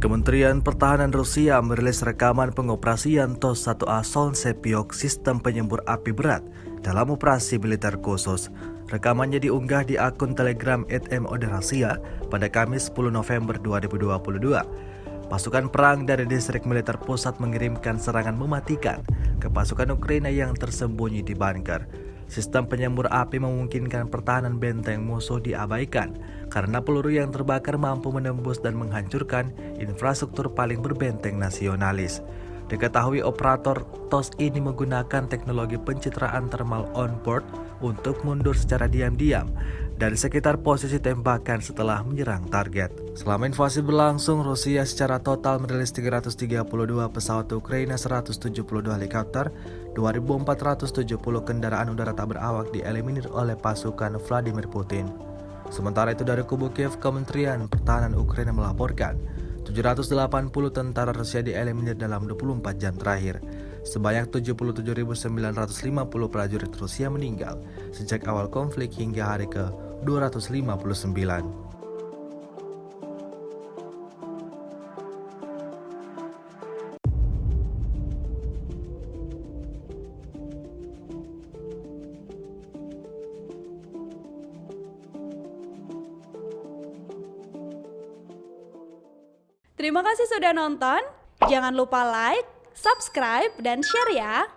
Kementerian Pertahanan Rusia merilis rekaman pengoperasian TOS-1A Solntsepyok sistem penyembur api berat dalam operasi militer khusus. Rekamannya diunggah di akun Telegram @moderasia pada Kamis 10 November 2022. Pasukan perang dari distrik militer pusat mengirimkan serangan mematikan ke pasukan Ukraina yang tersembunyi di bunker. Sistem penyembur api memungkinkan pertahanan benteng musuh diabaikan karena peluru yang terbakar mampu menembus dan menghancurkan infrastruktur paling berbenteng nasionalis. Diketahui operator TOS ini menggunakan teknologi pencitraan thermal on-board untuk mundur secara diam-diam dari sekitar posisi tembakan setelah menyerang target. Selama invasi berlangsung, Rusia secara total merilis 332 pesawat Ukraina, 172 helikopter, 2.470 kendaraan udara tak berawak dieliminir oleh pasukan Vladimir Putin. Sementara itu dari kubu Kiev, Kementerian Pertahanan Ukraina melaporkan 780 tentara Rusia dieliminir dalam 24 jam terakhir. Sebanyak 77.950 prajurit Rusia meninggal sejak awal konflik hingga hari ke-259. Terima kasih sudah nonton. Jangan lupa like, subscribe, dan share ya.